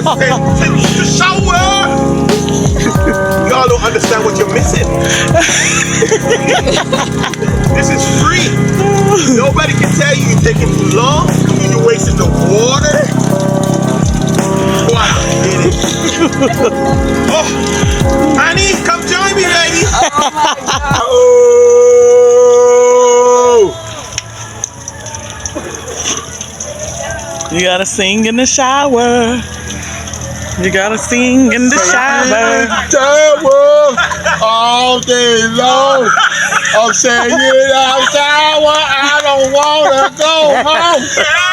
The shower. Y'all don't understand what you're missing. This is free. Nobody can tell you you're taking too long. You're wasting the water. Wow, get it. Oh, honey, come join me, lady. Oh my God. Oh. You gotta sing in the shower. You gotta sing in the shower. All day long. I'm saying I'm shower. I don't wanna go home.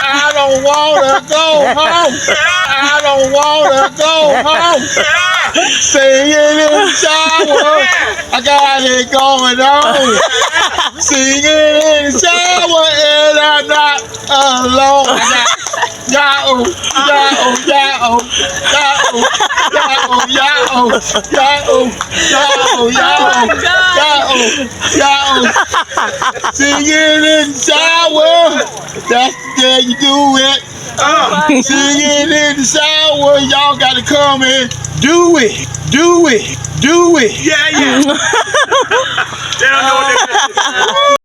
I don't wanna go home. I don't wanna go home. Singing in the shower. I got it going on. Singing in the shower and I'm not alone. Yao, yao, yao, yao, yao, yao, yao, yao, yao. Singing in the shower, that's the day you do it. Singing in the shower, y'all gotta come and do it, do it, do it. Yeah, yeah. They don't know what they're doing.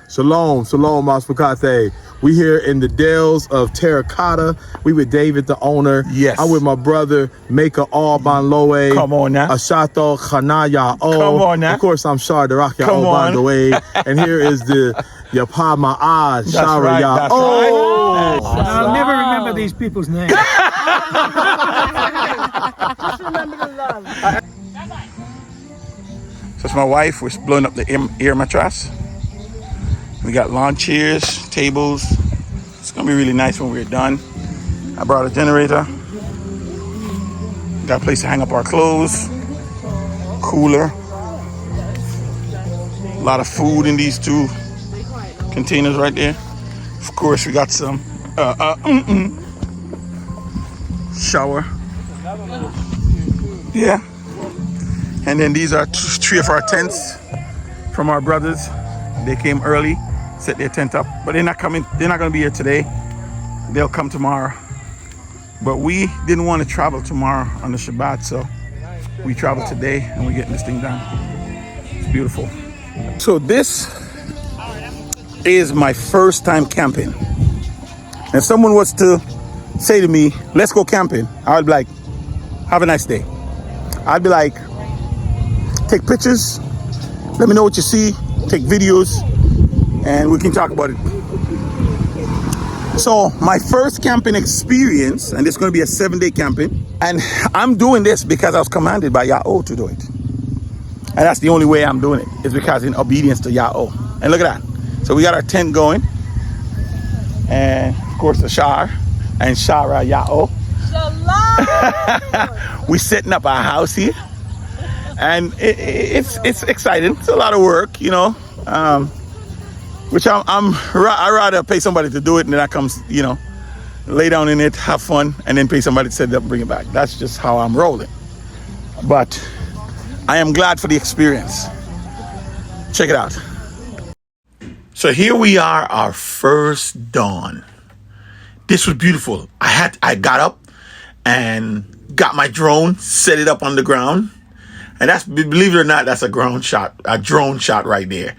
Shalom, shalom, Maspakate. We here in the Dells of Terracotta. We with David, the owner. Yes. I'm with my brother, Maker Alban Loe. Come on now. Ashato Khanaya O. Come on now. Of course, I'm Shar Daraka Come Alban on. Loe. And here is the Yapa Ma'ad Shara right, Ya that's O. I'll never remember these people's names. Just remember the love. So it's my wife. We're blowing up the air mattress. We got lawn chairs, tables. It's gonna be really nice when we're done. I brought a generator. Got a place to hang up our clothes. Cooler. A lot of food in these two containers right there. Of course, we got some shower. Yeah. And then these are three of our tents from our brothers. They came early, set their tent up, but they're not coming. They're not going to be here today. They'll come tomorrow. But we didn't want to travel tomorrow on the Shabbat, so we traveled today and we're getting this thing done. It's beautiful. So this is my first time camping. If someone was to say to me, let's go camping, I would be like, have a nice day. I'd be like, take pictures, let me know what you see, take videos, and we can talk about it. So my first camping experience, and it's going to be a 7-day camping, and I'm doing this because I was commanded by Yahweh to do it. And that's the only way I'm doing it, is because in obedience to Yahweh. And look at that. So we got our tent going, and of course the Shar and Shara Yahweh. Shalom. We're setting up our house here, and it's exciting. It's a lot of work, you know, which I rather pay somebody to do it, and then I come, you know, lay down in it, have fun, and then pay somebody to set it up and bring it back. That's just how I'm rolling. But I am glad for the experience. Check it out. So here we are, our first dawn. This was beautiful. I got up and got my drone, set it up on the ground. And that's, believe it or not, that's a drone shot right there.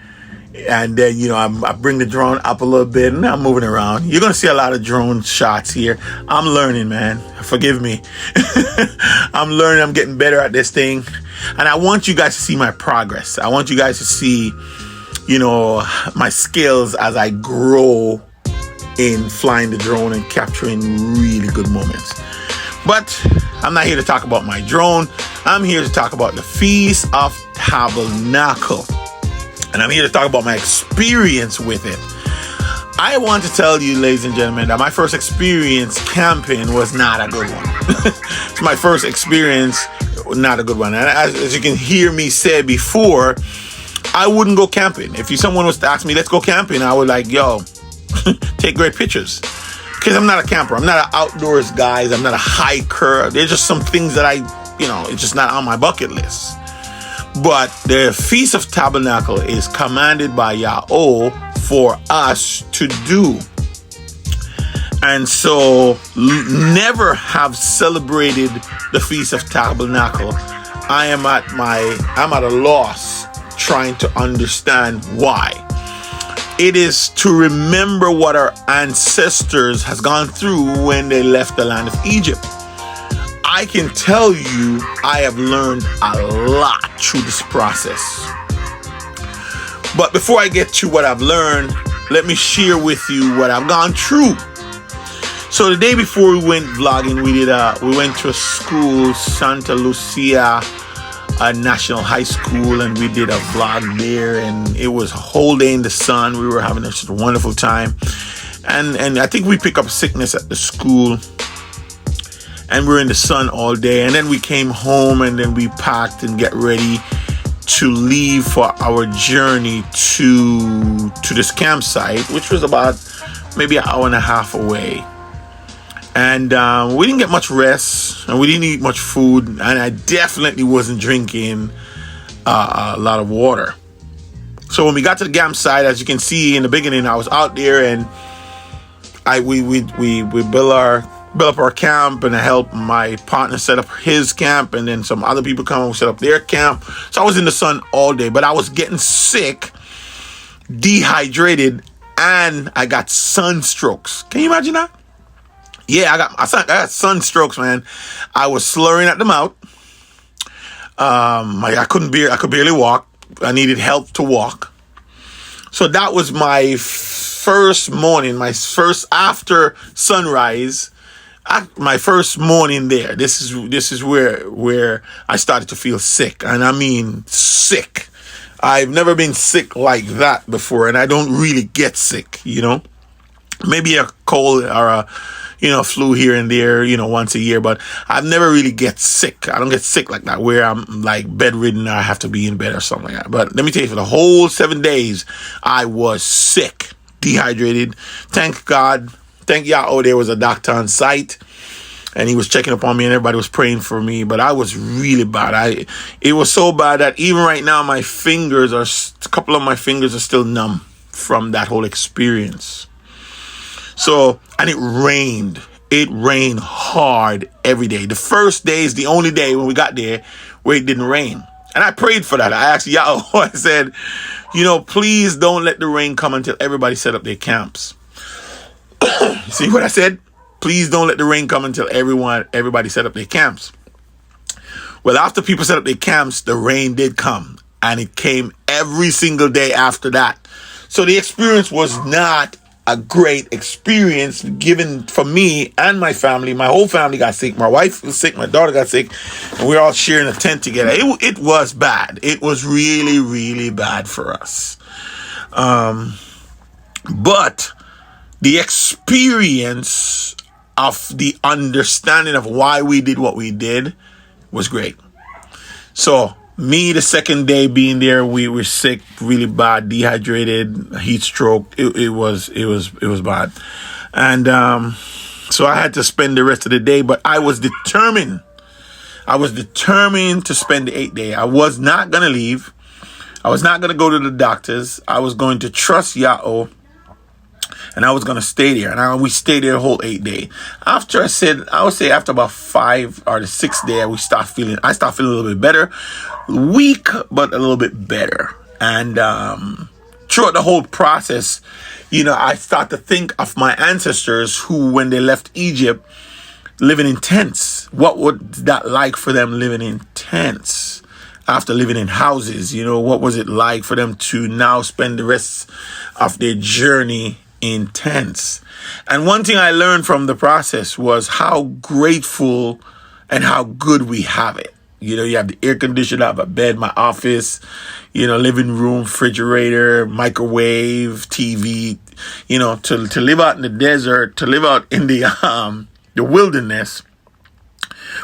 And then, you know, I bring the drone up a little bit and I'm moving around. You're going to see a lot of drone shots here. I'm learning, man. Forgive me. I'm learning. I'm getting better at this thing. And I want you guys to see my progress. I want you guys to see, you know, my skills as I grow in flying the drone and capturing really good moments. But I'm not here to talk about my drone. I'm here to talk about the Feast of Tabernacle. And I'm here to talk about my experience with it. I want to tell you, ladies and gentlemen, that my first experience camping was not a good one. It's my first experience, not a good one. And as you can hear me say before, I wouldn't go camping. If someone was to ask me, let's go camping, I would like, yo, take great pictures. because I'm not a camper. I'm not an outdoors guy. I'm not a hiker. There's just some things that it's just not on my bucket list. But the Feast of Tabernacle is commanded by Yahweh for us to do. And so never have celebrated the Feast of Tabernacle. I'm at a loss trying to understand why. It is to remember what our ancestors has gone through when they left the land of Egypt. I can tell you I have learned a lot through this process. But before I get to what I've learned, let me share with you what I've gone through. So the day before we went vlogging, we went to a school, Santa Lucia National High School, and we did a vlog there, and it was a whole day in the sun. We were having a wonderful time, and I think we picked up sickness at the school, and we were in the sun all day. And then we came home, and then we packed and get ready to leave for our journey to this campsite, which was about maybe an hour and a half away. And we didn't get much rest, and we didn't eat much food, and I definitely wasn't drinking a lot of water. So when we got to the campsite, as you can see in the beginning, I was out there, and we built up our camp, and I helped my partner set up his camp, and then some other people come and set up their camp. So I was in the sun all day, but I was getting sick, dehydrated, and I got sunstrokes. Can you imagine that? Yeah, I got sunstrokes, man. I was slurring at the mouth. I could barely walk. I needed help to walk. So that was my first morning, my first after sunrise, my first morning there. This is where I started to feel sick, and I mean sick. I've never been sick like that before, and I don't really get sick, Maybe a cold or a flu here and there, once a year, but I've never really get sick. I don't get sick like that, where I'm like bedridden or I have to be in bed or something like that. But let me tell you, for the whole 7 days, I was sick, dehydrated. Thank God, thank Yahweh, there was a doctor on site, and he was checking up on me, and everybody was praying for me. But I was really bad. It was so bad that even right now, a couple of my fingers are still numb from that whole experience. So, and it rained. It rained hard every day. The first day is the only day when we got there where it didn't rain. And I prayed for that. I asked Yahweh, I said, please don't let the rain come until everybody set up their camps. See what I said? Please don't let the rain come until everybody set up their camps. Well, after people set up their camps, the rain did come. And it came every single day after that. So the experience was not a great experience given for me and my family. My whole family got sick. My wife was sick. My daughter got sick. And we were all sharing a tent together. It was bad. It was really, really bad for us. But the experience of the understanding of why we did what we did was great. So me, the second day being there, we were sick, really bad, dehydrated, heat stroke. It was bad. And so I had to spend the rest of the day, but I was determined. To spend the 8th day. I was not going to leave. I was not going to go to the doctors. I was going to trust Yahweh, and I was going to stay there. And we stayed there the whole 8th day. I would say after about 5 or the 6th day, I start feeling a little bit better. Weak, but a little bit better. And throughout the whole process, I start to think of my ancestors who, when they left Egypt, living in tents. What was that like for them living in tents after living in houses? What was it like for them to now spend the rest of their journey in tents? And one thing I learned from the process was how grateful and how good we have it. You have the air conditioner, I have a bed, my office, living room, refrigerator, microwave, TV, to live out in the desert, to live out in the wilderness,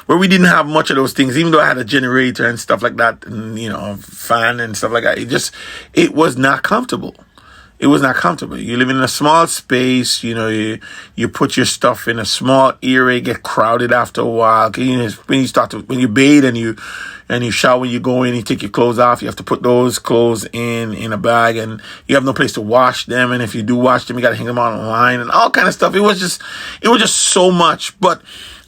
where we didn't have much of those things, even though I had a generator and stuff like that, and, fan and stuff like that. It was not comfortable. It was not comfortable. You live in a small space, you know, you put your stuff in a small area, get crowded after a while. When you bathe and you shower, when you go in, you take your clothes off, you have to put those clothes in a bag, and you have no place to wash them. And if you do wash them, you got to hang them out online and all kind of stuff. It was just so much. But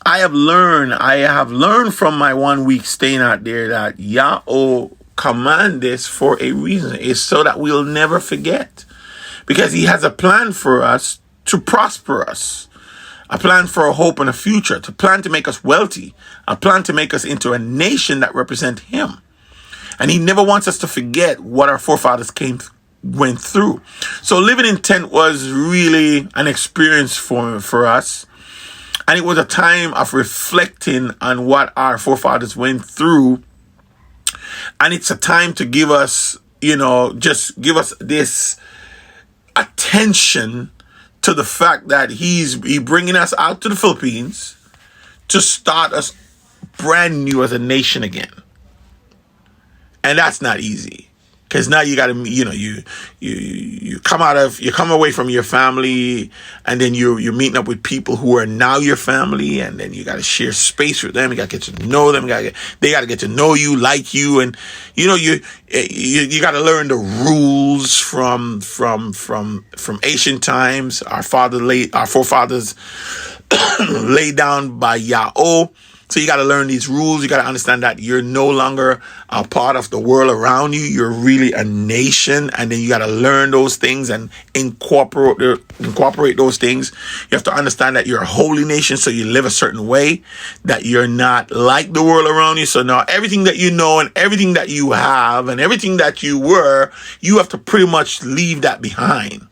I have learned from my 1 week staying out there that Yahweh command this for a reason. It's so that we'll never forget. Because he has a plan for us to prosper us, a plan for a hope and a future, to plan to make us wealthy, a plan to make us into a nation that represent him. And he never wants us to forget what our forefathers went through. So living in tent was really an experience for us. And it was a time of reflecting on what our forefathers went through. And it's a time to give us, just give us this attention to the fact that he's bringing us out to the Philippines to start us brand new as a nation again. And that's not easy, because now you got to, you come away from your family, and then you're meeting up with people who are now your family, and then you got to share space with them. You got to get to know them. They got to get to know you, like you, and you got to learn the rules from ancient times. Our forefathers laid down by Yahweh. So you got to learn these rules. You got to understand that you're no longer a part of the world around you. You're really a nation. And then you got to learn those things and incorporate those things. You have to understand that you're a holy nation. So you live a certain way, that you're not like the world around you. So now everything that you know and everything that you have and everything that you were, you have to pretty much leave that behind.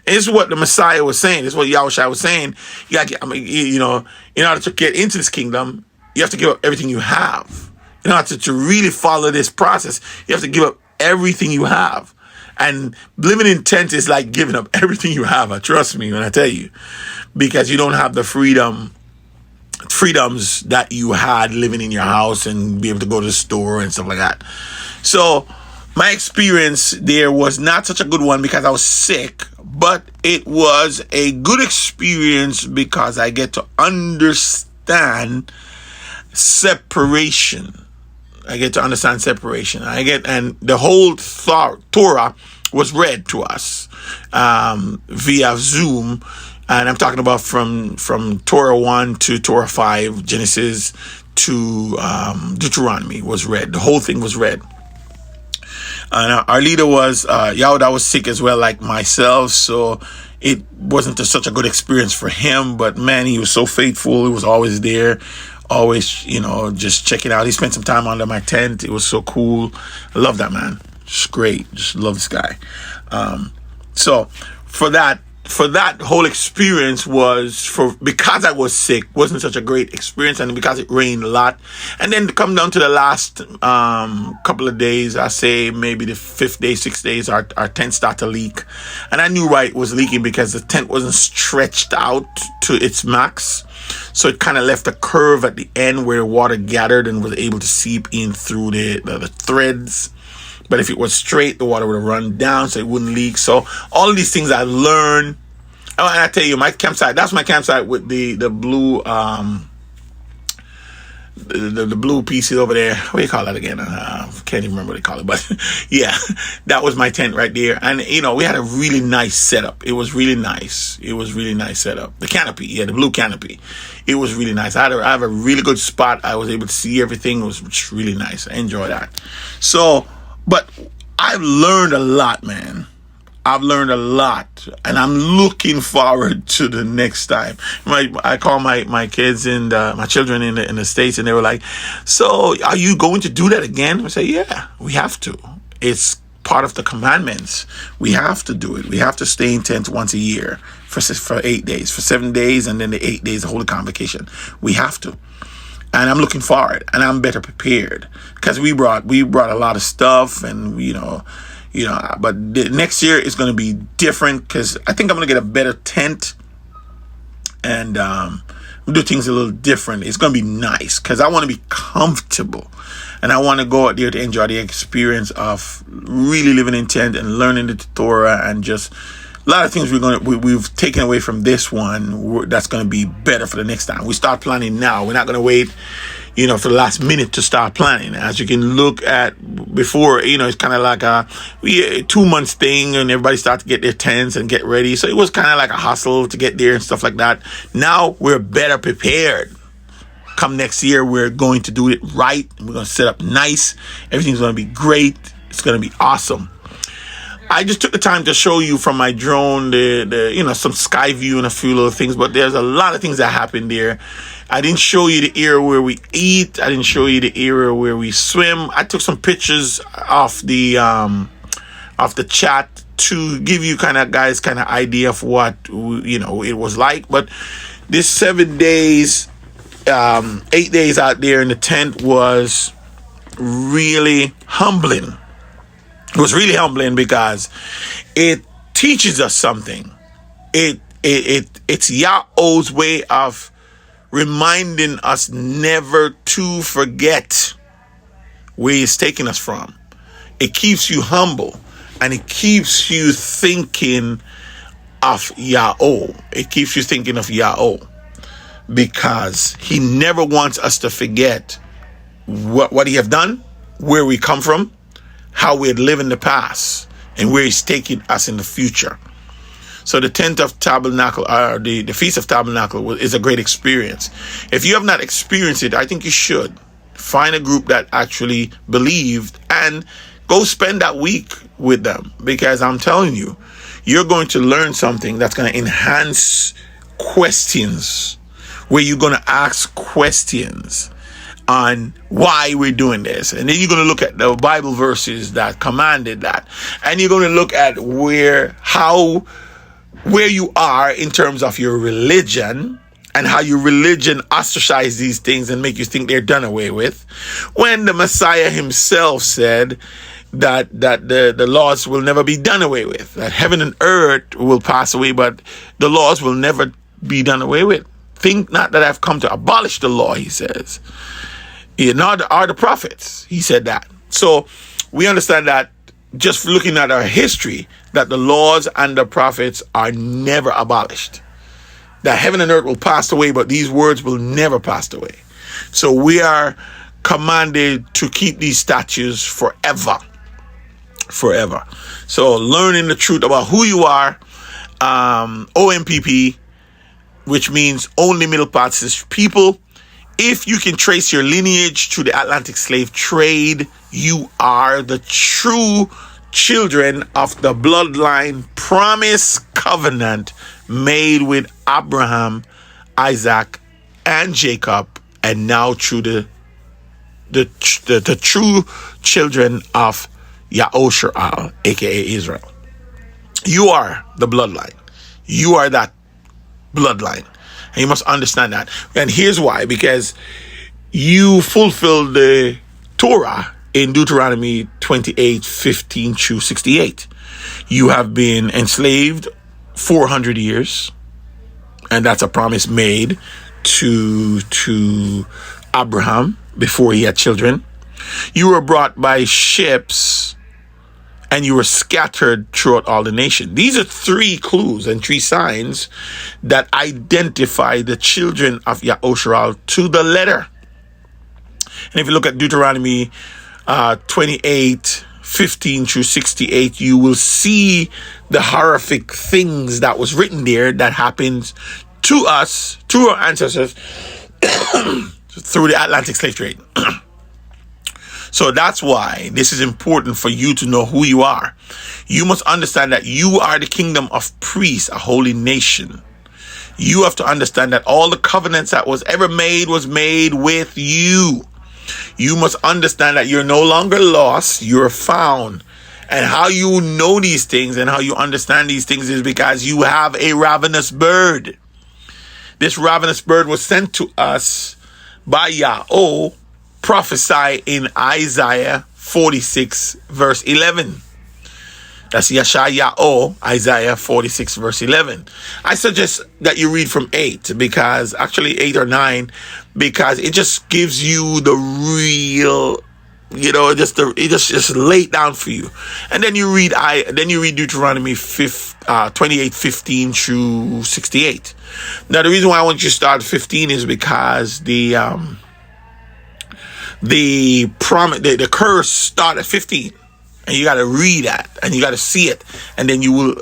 This is what the Messiah was saying. This is what Yahushua was saying. You got to get, in order to get into this kingdom, you have to give up everything you have. In order to really follow this process, you have to give up everything you have. And living in tent is like giving up everything you have. Trust me when I tell you, because you don't have the freedoms that you had living in your house and be able to go to the store and stuff like that. So my experience there was not such a good one because I was sick, but it was a good experience because I get to understand separation. And the whole Torah was read to us via Zoom. And I'm talking about from Torah 1 to Torah 5, Genesis to Deuteronomy was read. The whole thing was read. And our leader was Yahuda was sick as well, like myself, so it wasn't such a good experience for him. But man, he was so faithful. He was always there, always, just checking out. He spent some time under my tent. It was so cool. I love that man. Just great. Just love this guy. So for that whole experience because I was sick, wasn't such a great experience, and because it rained a lot. And then to come down to the last couple of days, I say maybe the 5th day, 6th days, our tent started to leak. And I knew why it was leaking, because the tent wasn't stretched out to its max. So it kind of left a curve at the end where the water gathered and was able to seep in through the threads. But if it was straight, the water would have run down, so it wouldn't leak. So all of these things I learned. And I tell you, my campsite, that's my campsite with the blue, the blue pieces over there. What do you call that again? Can't even remember what they call it. But yeah, that was my tent right there. And, we had a really nice setup. It was really nice. Setup. The canopy, the blue canopy. It was really nice. I have a really good spot. I was able to see everything. It was really nice. I enjoyed that. So, but I've learned a lot, man. I've learned a lot, and I'm looking forward to the next time. I call my kids and my children in the States, and they were like, "So, are you going to do that again?" I say, "Yeah, we have to. It's part of the commandments. We have to do it. We have to stay in tent once a year for 8 days, for 7 days, and then the 8 days, the Holy Convocation. We have to." And I'm looking forward, and I'm better prepared because we brought a lot of stuff, and but the next year is going to be different because I think I'm going to get a better tent, and do things a little different. It's going to be nice because I want to be comfortable. And I want to go out there to enjoy the experience of really living in tent and learning the Torah, and just a lot of things we've taken away from this one that's going to be better for the next time. We start planning now. We're not going to wait, for the last minute to start planning. As you can look at before, it's kind of like a 2 months thing, and everybody starts to get their tents and get ready. So it was kind of like a hustle to get there and stuff like that. Now we're better prepared. Come next year, we're going to do it right. We're going to set up nice. Everything's going to be great. It's going to be awesome. I just took the time to show you from my drone some sky view and a few little things, but there's a lot of things that happen there. I didn't show you the area where we eat. I didn't show you the area where we swim. I took some pictures off the chat to give you kind of idea of what it was like. But this 7 days, 8 days out there in the tent was really humbling. It was really humbling because it teaches us something. It's Yahweh's way of reminding us never to forget where he's taking us from. It keeps you humble, and it keeps you thinking of Yahweh. It keeps you thinking of Yahweh, because he never wants us to forget what he have done, where we come from, how we had lived in the past, and where he's taking us in the future. So the tent of tabernacle, or the Feast of Tabernacle, is a great experience. If you have not experienced it, I think you should find a group that actually believed and go spend that week with them, because I'm telling you, you're going to learn something that's going to enhance questions, where you're going to ask questions on why we're doing this. And then you're going to look at the Bible verses that commanded that. And you're going to look at where you are in terms of your religion, and how your religion ostracize these things and make you think they're done away with, when the Messiah himself said that the laws will never be done away with, that heaven and earth will pass away, but the laws will never be done away with. Think not that I've come to abolish the law, he says. Nor are the prophets, he said that. So we understand that just looking at our history, that the laws and the prophets are never abolished. That heaven and earth will pass away, but these words will never pass away. So we are commanded to keep these statutes forever. Forever. So learning the truth about who you are, OMPP, which means only middle passage people. If you can trace your lineage to the Atlantic slave trade, you are the true children of the bloodline promise covenant made with Abraham, Isaac, and Jacob, and now through the true children of Yahushua, aka Israel. You are the bloodline. You are that bloodline. And you must understand that. And here's why. Because you fulfill the Torah in Deuteronomy 28:15-68. You have been enslaved 400 years. And that's a promise made to Abraham before he had children. You were brought by ships, and you were scattered throughout all the nation. These are 3 clues and 3 signs that identify the children of Yahushua to the letter. And if you look at Deuteronomy 28:15-68, you will see the horrific things that was written there that happens to us, to our ancestors, through the Atlantic slave trade. So that's why this is important for you to know who you are. You must understand that you are the kingdom of priests, a holy nation. You have to understand that all the covenants that was ever made was made with you. You must understand that you're no longer lost, you're found. And how you know these things and how you understand these things is because you have a ravenous bird. This ravenous bird was sent to us by Yahweh, prophesy in Isaiah 46 verse 11. That's Yeshayahu, Isaiah 46 verse 11. I suggest that you read from 8, because actually 8 or 9, because it just gives you the real, it just lay it down for you. And then you read Deuteronomy 28:15 through 68. Now the reason why I want you to start 15 is because the curse start at 15. And you got to read that, and you got to see it. And then you will,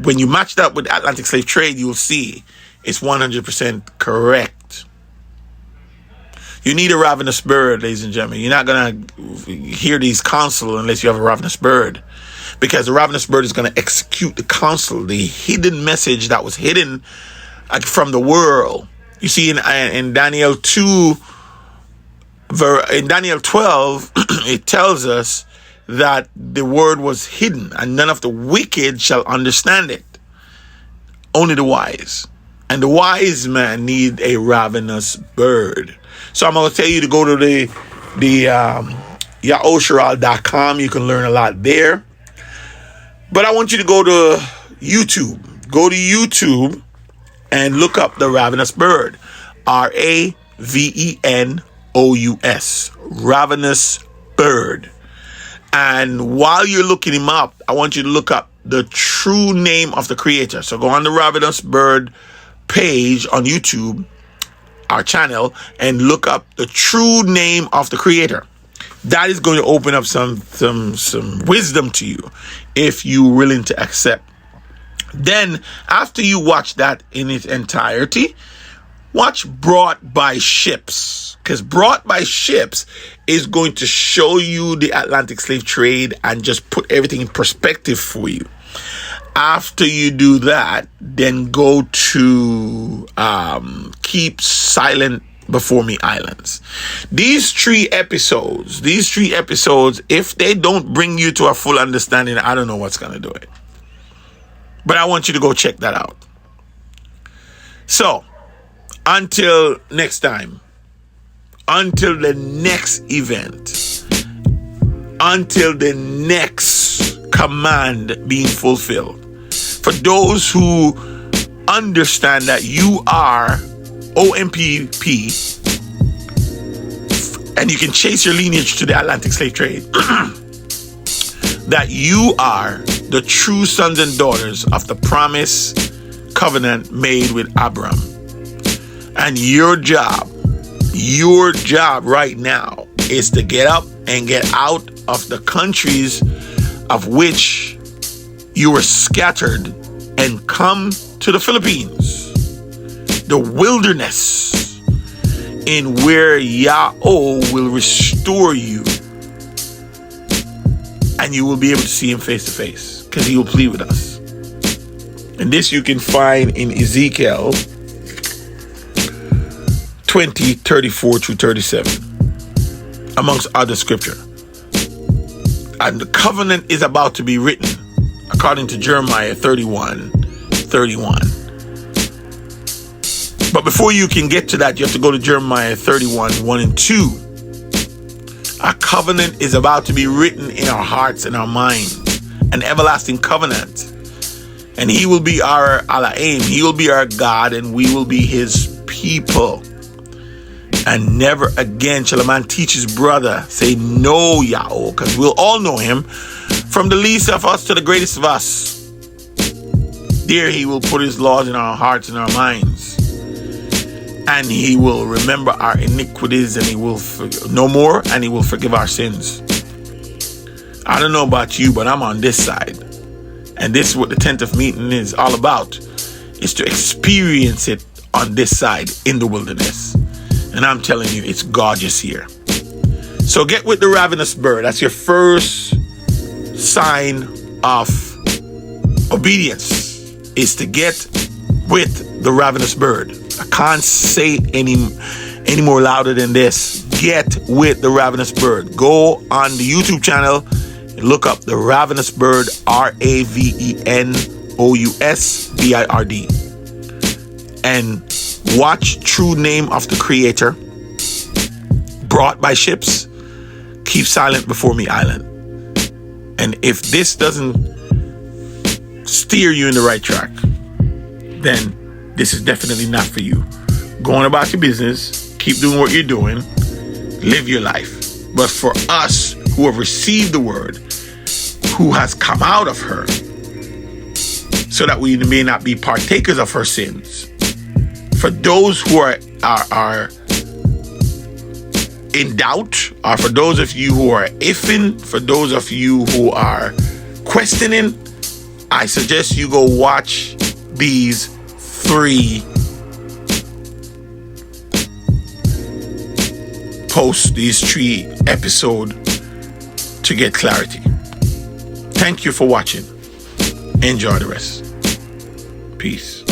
when you match that with Atlantic slave trade, you will see it's 100% correct. You need a ravenous bird, ladies and gentlemen. You're not going to hear these counsel unless you have a ravenous bird. Because the ravenous bird is going to execute the counsel, the hidden message that was hidden from the world. You see, in Daniel 2, in Daniel 12, it tells us that the word was hidden, and none of the wicked shall understand it. Only the wise. And the wise man need a ravenous bird. So I'm going to tell you to go to the yahosharal.com. You can learn a lot there. But I want you to go to YouTube. Go to YouTube and look up the ravenous bird. Ravenous. Ravenous bird. And while you're looking him up, I want you to look up the true name of the creator. So go on the Ravenous Bird page on YouTube, our channel, and look up the true name of the creator. That is going to open up some wisdom to you if you're willing to accept. Then after you watch that in its entirety, watch Brought by Ships, because Brought by Ships is going to show you the Atlantic slave trade and just put everything in perspective for you. After you do that, then go to Keep Silent Before Me Islands. These three episodes, if they don't bring you to a full understanding, I don't know what's going to do it. But I want you to go check that out. So, until next time, until the next event, until the next command being fulfilled, for those who understand that you are OMPP and you can chase your lineage to the Atlantic slave trade, that you are the true sons and daughters of the promise covenant made with Abraham. And your job right now is to get up and get out of the countries of which you were scattered and come to the Philippines, the wilderness, in where Yahweh will restore you, and you will be able to see him face to face, because he will plead with us. And this you can find in Ezekiel 20:34-37, amongst other scripture. And the covenant is about to be written, according to Jeremiah 31:31. But before you can get to that, you have to go to Jeremiah 31:1 and 2. A covenant is about to be written in our hearts and our minds, an everlasting covenant. And he will be our Elohim, he will be our God, and we will be his people. And never again shall a man teach his brother, say no, Yahweh, because we'll all know him, from the least of us to the greatest of us. There he will put his laws in our hearts and our minds. And he will remember our iniquities, and he will no more, and he will forgive our sins. I don't know about you, but I'm on this side. And this is what the tent of meeting is all about, is to experience it on this side in the wilderness. And I'm telling you, it's gorgeous here. So get with the ravenous bird. That's your first sign of obedience, is to get with the ravenous bird. I can't say any more louder than this. Get with the ravenous bird. Go on the YouTube channel and look up the ravenous bird, RAVENOUSBIRD, and watch True Name of the Creator, Brought by Ships, Keep Silent Before Me Island. And if this doesn't steer you in the right track, then this is definitely not for you. Go on about your business, keep doing what you're doing, live your life. But for us who have received the word, who has come out of her, so that we may not be partakers of her sins, for those who are in doubt, or for those of you who are iffing, for those of you who are questioning, I suggest you go watch these 3 posts, these 3 episodes to get clarity. Thank you for watching. Enjoy the rest. Peace.